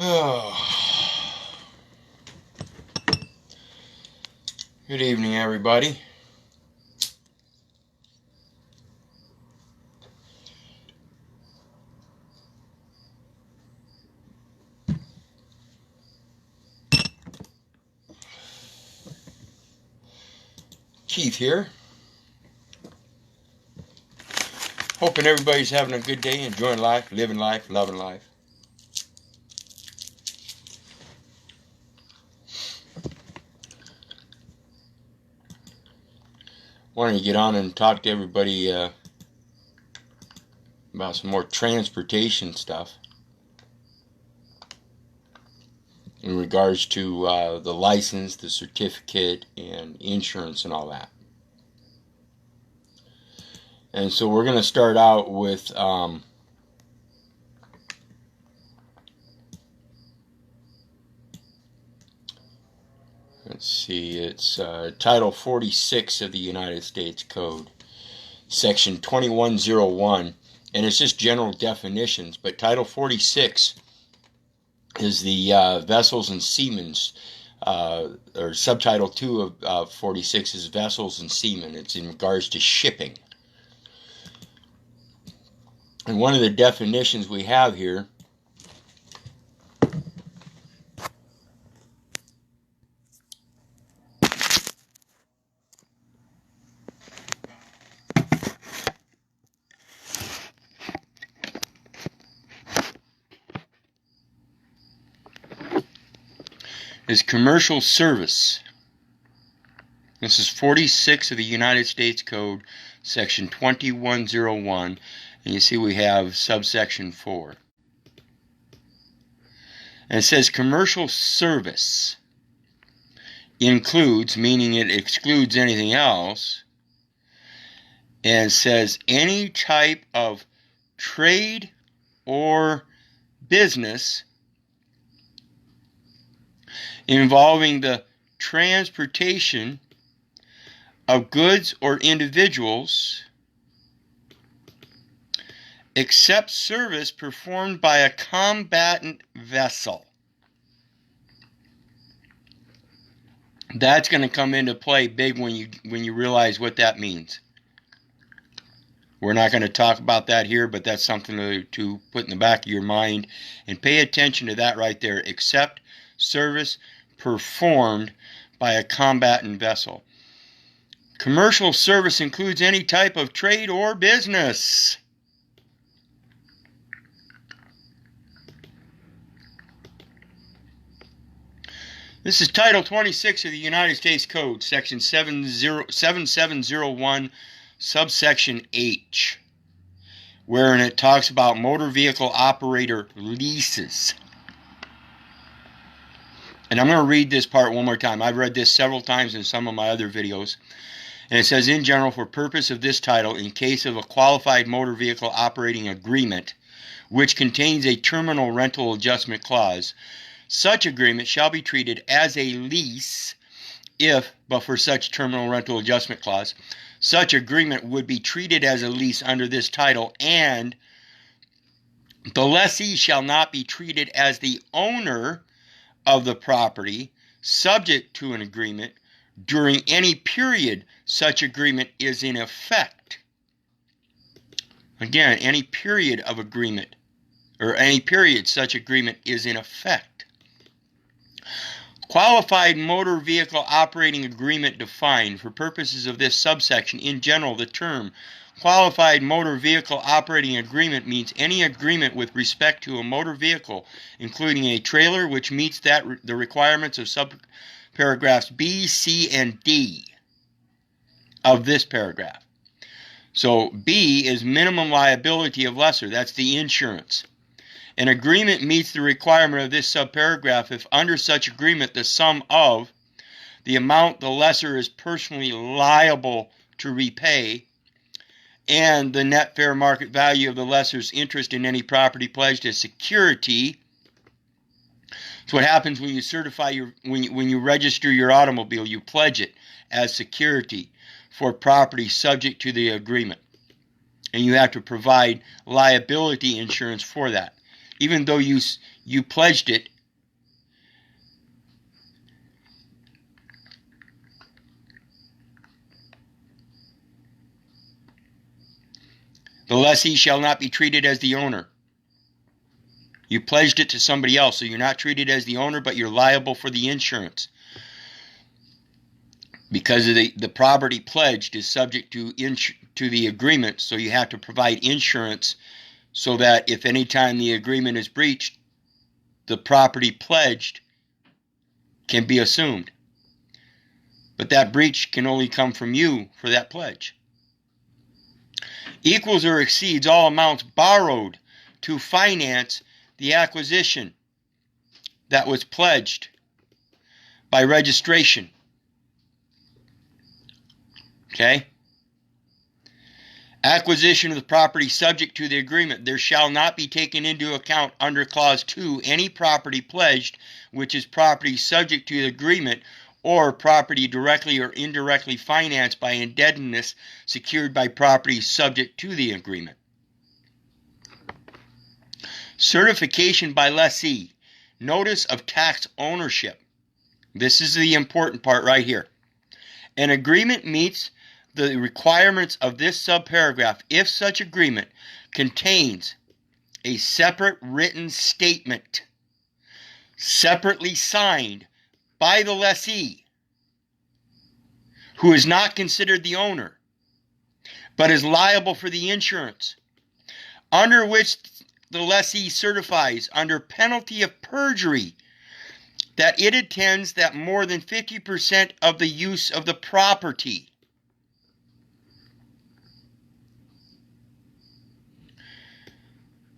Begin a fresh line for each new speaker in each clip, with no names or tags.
Good evening, everybody. Keith here. Hoping everybody's having a good day, enjoying life, living life, loving life. Wanted to get on and talk to everybody about some more transportation stuff in regards to the license, the certificate, and insurance and all that. And so we're going to start out with let's see, it's Title 46 of the United States Code, Section 2101, and it's just general definitions, but Title 46 is the Vessels and Seamen's, or Subtitle 2 of 46 is Vessels and Seamen. It's in regards to shipping. And one of the definitions we have here is commercial service. This is 46 of the United States Code, Section 2101, and you see we have subsection 4. And it says commercial service includes, meaning it excludes anything else, and says any type of trade or business involving the transportation of goods or individuals, except service performed by a combatant vessel. That's going to come into play big when you realize what that means. We're not going to talk about that here, but that's something to put in the back of your mind, and pay attention to that right there. Except service performed by a combatant vessel. Commercial service includes any type of trade or business. This is Title 26 of the United States Code, Section 7701, subsection H, wherein it talks about motor vehicle operator leases. And I'm going to read this part one more time. I've read this several times in some of my other videos. And it says, in general, for purpose of this title, in case of a qualified motor vehicle operating agreement, which contains a terminal rental adjustment clause, such agreement shall be treated as a lease if, but for such terminal rental adjustment clause, such agreement would be treated as a lease under this title, and the lessee shall not be treated as the owner of the property subject to an agreement during any period such agreement is in effect. Again, any period of agreement, or any period such agreement is in effect. Qualified motor vehicle operating agreement defined. For purposes of this subsection, in general, the term qualified motor vehicle operating agreement means any agreement with respect to a motor vehicle, including a trailer which meets the requirements of subparagraphs B, C, and D of this paragraph. So B is minimum liability of lessor. That's the insurance. An agreement meets the requirement of this subparagraph if under such agreement the sum of the amount the lessor is personally liable to repay and the net fair market value of the lessor's interest in any property pledged as security. It's what happens when you certify when you register your automobile. You pledge it as security for property subject to the agreement, and you have to provide liability insurance for that. Even though you pledged it The lessee shall not be treated as the owner. You pledged it to somebody else, so you're not treated as the owner, but you're liable for the insurance. Because of the property pledged is subject to the agreement, so you have to provide insurance so that if any time the agreement is breached, the property pledged can be assumed. But that breach can only come from you for that pledge. Equals or exceeds all amounts borrowed to finance the acquisition that was pledged by registration. Okay? Acquisition of the property subject to the agreement. There shall not be taken into account under Clause 2 any property pledged which is property subject to the agreement or property directly or indirectly financed by indebtedness secured by property subject to the agreement. Certification by lessee. Notice of tax ownership. This is the important part right here. An agreement meets the requirements of this subparagraph if such agreement contains a separate written statement separately signed by the lessee who is not considered the owner but is liable for the insurance, under which the lessee certifies under penalty of perjury that it intends that more than 50% of the use of the property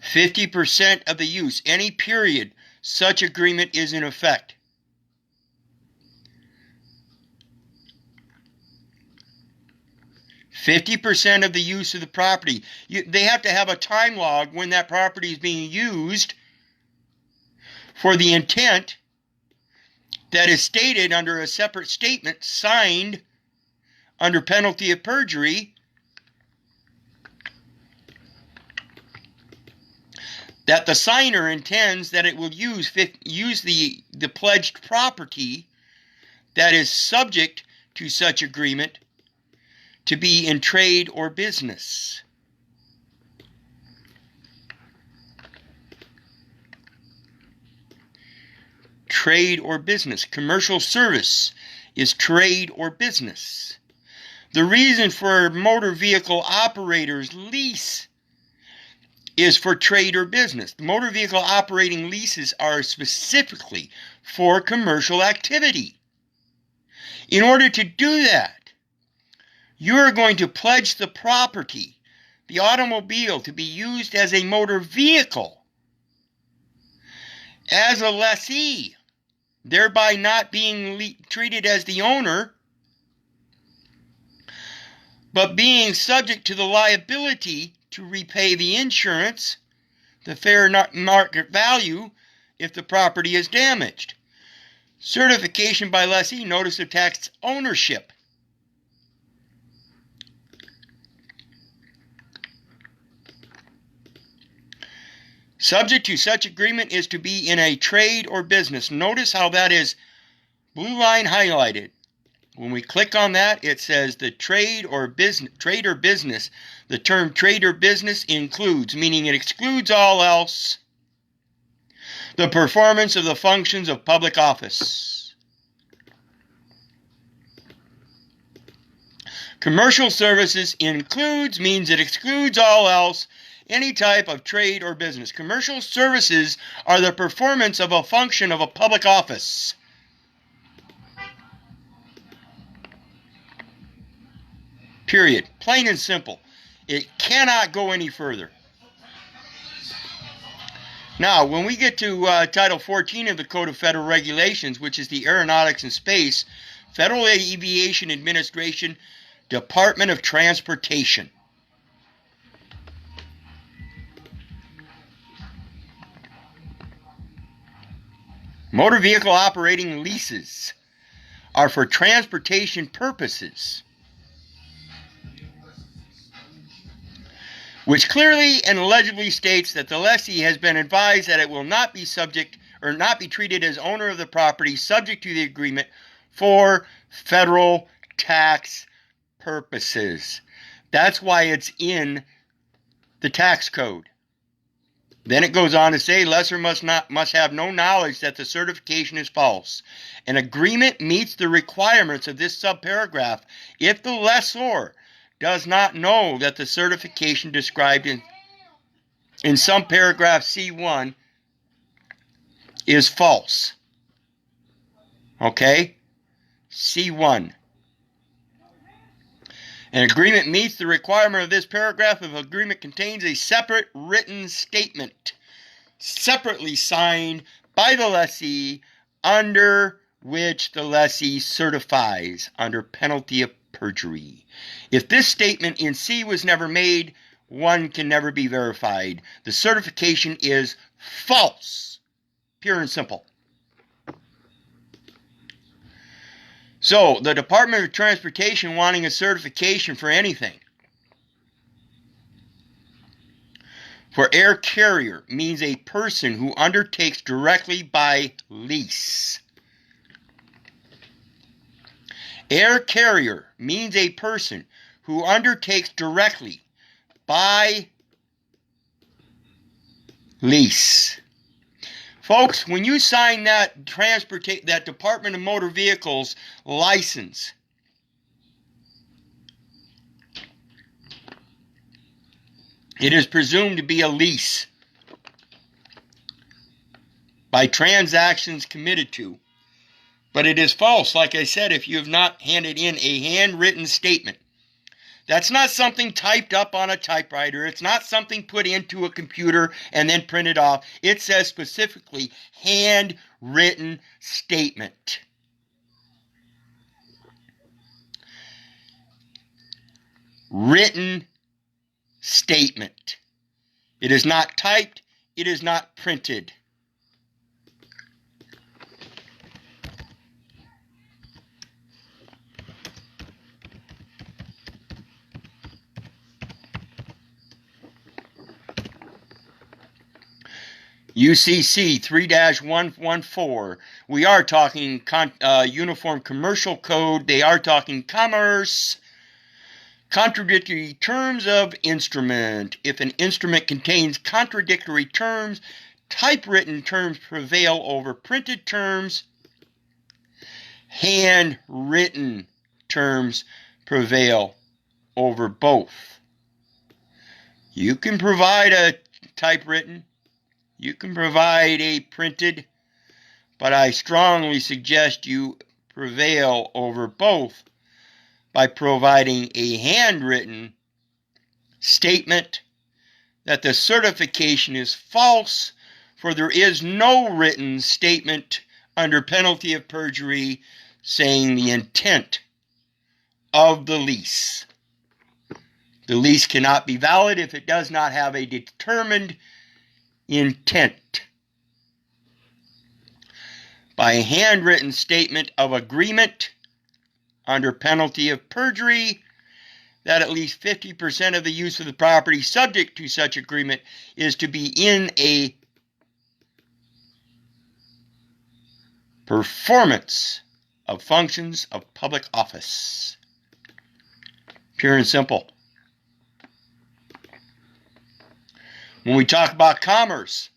50% of the use, any period such agreement is in effect. %50 of the use of the property. They have to have a time log when that property is being used for the intent that is stated under a separate statement signed under penalty of perjury that the signer intends that it will use the pledged property that is subject to such agreement to be in trade or business. Trade or business. Commercial service is trade or business. The reason for motor vehicle operators lease is for trade or business. The motor vehicle operating leases are specifically for commercial activity. In order to do that, you're going to pledge the property, the automobile, to be used as a motor vehicle, as a lessee, thereby not being treated as the owner, but being subject to the liability to repay the insurance, the fair market value, if the property is damaged. Certification by lessee, notice of tax ownership. Subject to such agreement is to be in a trade or business. Notice how that is blue line highlighted. When we click on that, it says the trade or business. The term trade or business includes, meaning it excludes all else, the performance of the functions of public office. Commercial services includes, means it excludes all else, any type of trade or business. Commercial services are the performance of a function of a public office. Period. Plain and simple. It cannot go any further. Now, when we get to Title 14 of the Code of Federal Regulations, which is the Aeronautics and Space, Federal Aviation Administration, Department of Transportation. Motor vehicle operating leases are for transportation purposes, which clearly and legibly states that the lessee has been advised that it will not be subject or not be treated as owner of the property subject to the agreement for federal tax purposes. That's why it's in the tax code. Then it goes on to say, lessor must have no knowledge that the certification is false. An agreement meets the requirements of this subparagraph if the lessor does not know that the certification described in subparagraph C1 is false. Okay? C1. An agreement meets the requirement of this paragraph if agreement contains a separate written statement, separately signed by the lessee, under which the lessee certifies under penalty of perjury. If this statement in C was never made, one can never be verified. The certification is false. Pure and simple. So, the Department of Transportation wanting a certification for anything. For air carrier means a person who undertakes directly by lease. Air carrier means a person who undertakes directly by lease. Folks, when you sign that Department of Motor Vehicles license, it is presumed to be a lease by transactions committed to. But it is false, like I said, if you have not handed in a handwritten statement. That's not something typed up on a typewriter. It's not something put into a computer and then printed off. It says specifically handwritten statement. Written statement. It is not typed. It is not printed. UCC 3-114. We are talking Uniform Commercial Code. They are talking commerce. Contradictory terms of instrument. If an instrument contains contradictory terms, typewritten terms prevail over printed terms. Handwritten terms prevail over both. You can provide a typewritten. You can provide a printed, but I strongly suggest you prevail over both by providing a handwritten statement that the certification is false, for there is no written statement under penalty of perjury saying the intent of the lease. The lease cannot be valid if it does not have a determined intent. By a handwritten statement of agreement under penalty of perjury that at least 50% of the use of the property subject to such agreement is to be in a performance of functions of public office. Pure and simple. When we talk about commerce,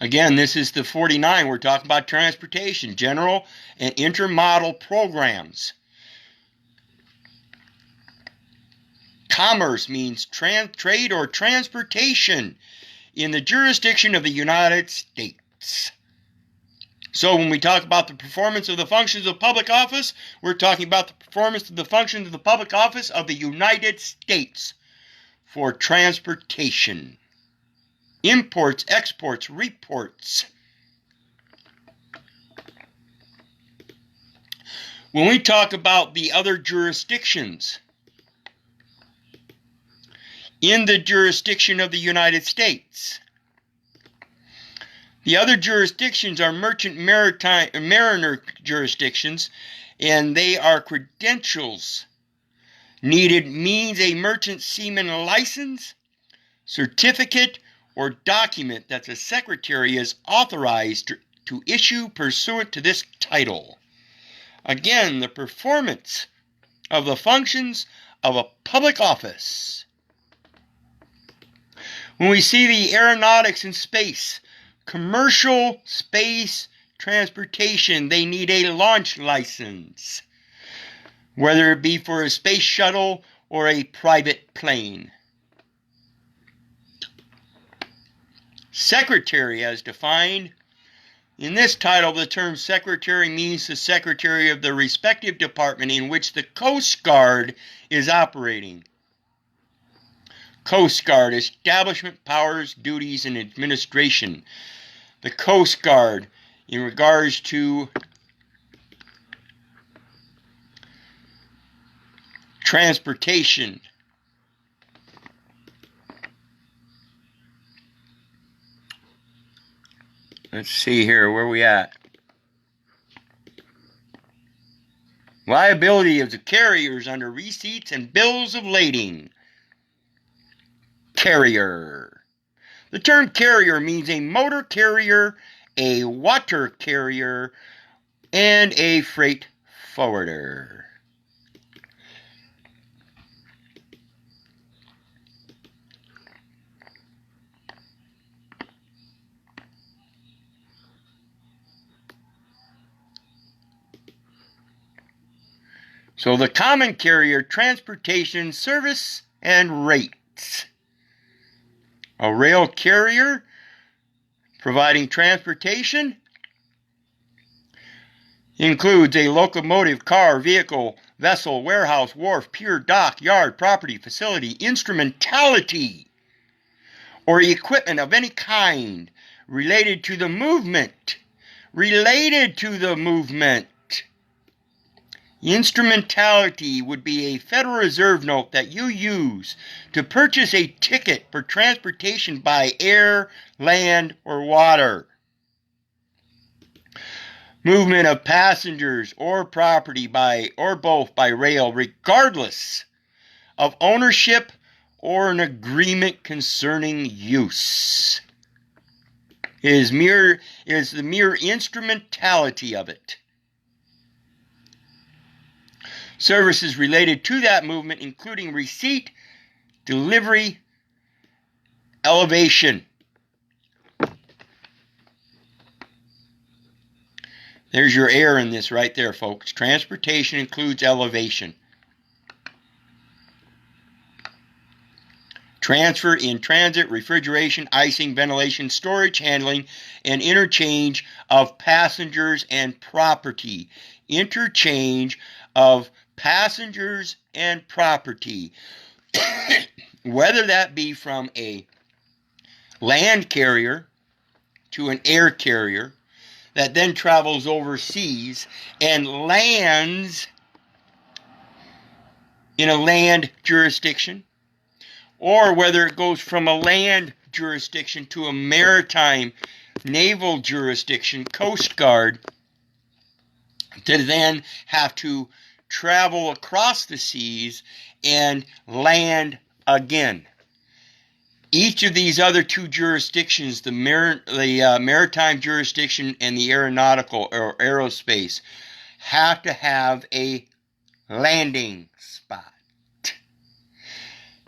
again, this is the 49. We're talking about transportation, general and intermodal programs. Commerce means trade or transportation in the jurisdiction of the United States. So when we talk about the performance of the functions of public office, we're talking about the performance of the functions of the public office of the United States. For transportation, imports, exports, reports. When we talk about the other jurisdictions in the jurisdiction of the United States, the other jurisdictions are merchant mariner jurisdictions, and they are credentials needed means a merchant seaman license, certificate, or document that the Secretary is authorized to issue pursuant to this title. Again, the performance of the functions of a public office. When we see the aeronautics in space, commercial space transportation, they need a launch license, whether it be for a space shuttle or a private plane. Secretary, as defined. In this title, the term secretary means the secretary of the respective department in which the Coast Guard is operating. Coast Guard, establishment, powers, duties, and administration. The Coast Guard, in regards to transportation. Let's see here, where are we at? Liability of the carriers under receipts and bills of lading. Carrier. The term carrier means a motor carrier, a water carrier, and a freight forwarder. So the common carrier, transportation, service, and rates. A rail carrier, providing transportation, includes a locomotive, car, vehicle, vessel, warehouse, wharf, pier, dock, yard, property, facility, instrumentality, or equipment of any kind related to the movement. Instrumentality would be a Federal Reserve note that you use to purchase a ticket for transportation by air, land, or water. Movement of passengers or property by or both by rail, regardless of ownership or an agreement concerning use, is the mere instrumentality of it. Services related to that movement, including receipt, delivery, elevation. There's your error in this right there, folks. Transportation includes elevation. Transfer, in transit, refrigeration, icing, ventilation, storage, handling, and interchange of passengers and property. Interchange of passengers and property, whether that be from a land carrier to an air carrier that then travels overseas and lands in a land jurisdiction, or whether it goes from a land jurisdiction to a maritime naval jurisdiction, Coast Guard, to then have to travel across the seas and land again. Each of these other two jurisdictions, the maritime jurisdiction and the aeronautical or aerospace, have to have a landing spot.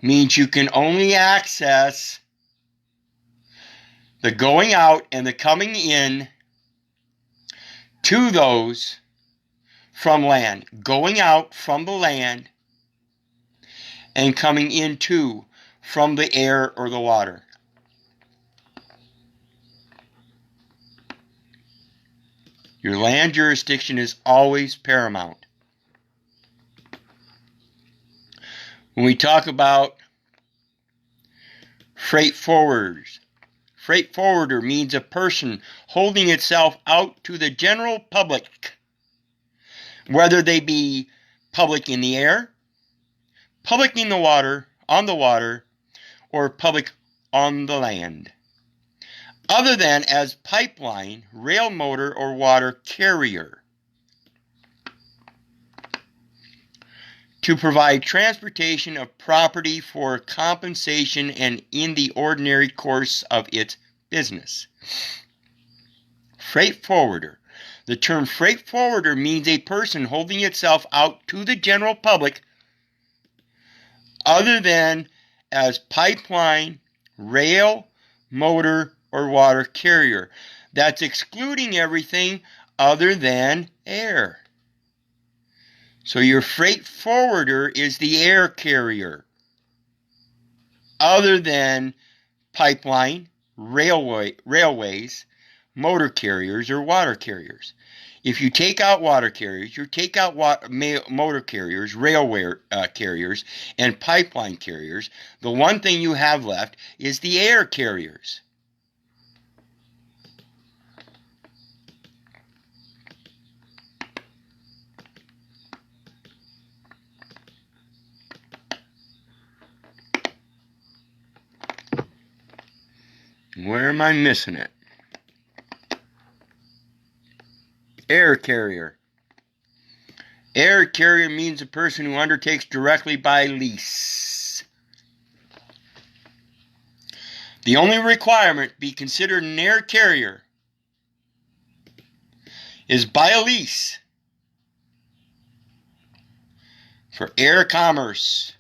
Means you can only access the going out and the coming in to those from land, going out from the land and coming into from the air or the water. Your land jurisdiction is always paramount. When we talk about freight forwarders, freight forwarder means a person holding itself out to the general public, whether they be public in the air, public in the water, on the water, or public on the land, other than as pipeline, rail motor, or water carrier, to provide transportation of property for compensation and in the ordinary course of its business. Freight forwarder. The term freight forwarder means a person holding itself out to the general public other than as pipeline, rail, motor, or water carrier. That's excluding everything other than air. So your freight forwarder is the air carrier, other than pipeline, railways, motor carriers, or water carriers. If you take out water carriers, you take out motor carriers, railway carriers, and pipeline carriers, the one thing you have left is the air carriers. Where am I missing it? Air carrier. Air carrier means a person who undertakes directly by lease. The only requirement to be considered an air carrier is by a lease for air commerce,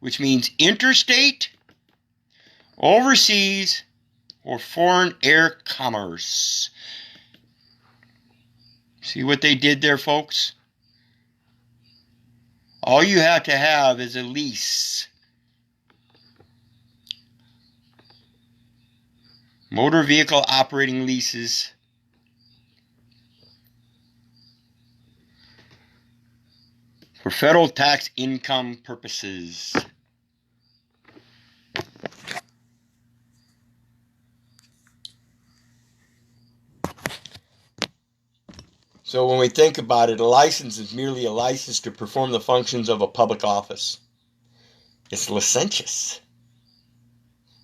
which means interstate, overseas, or foreign air commerce. See what they did there, folks? All you have to have is a lease. Motor vehicle operating leases. For federal tax income purposes. So when we think about it, a license is merely a license to perform the functions of a public office. It's licentious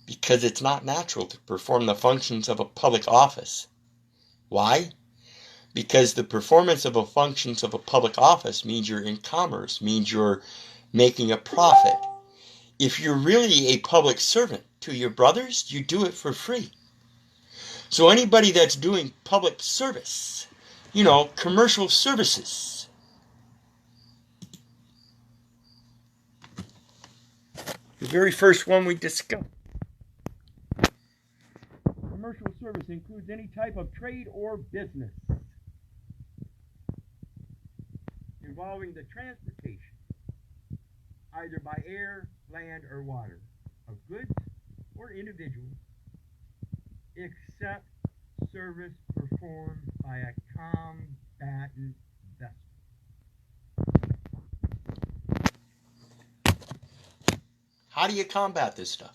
because it's not natural to perform the functions of a public office. Why? Because the performance of the functions of a public office means you're in commerce, means you're making a profit. If you're really a public servant to your brothers, you do it for free. So anybody that's doing public service, commercial services, the very first one we discussed. Commercial service includes any type of trade or business involving the transportation, either by air, land, or water, of goods or individuals, except service performed by a combatant vessel. How do you combat this stuff?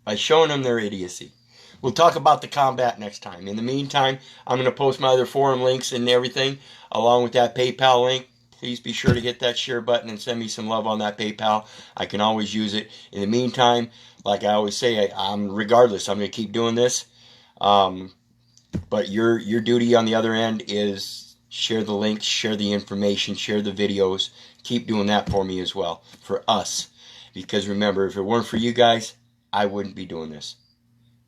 By showing them their idiocy. We'll talk about the combat next time. In the meantime, I'm going to post my other forum links and everything, along with that PayPal link. Please be sure to hit that share button and send me some love on that PayPal. I can always use it. In the meantime, like I always say, regardless, I'm going to keep doing this. But your duty on the other end is share the links, share the information, share the videos. Keep doing that for me as well, for us. Because remember, if it weren't for you guys, I wouldn't be doing this.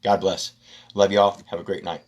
God bless. Love y'all. Have a great night.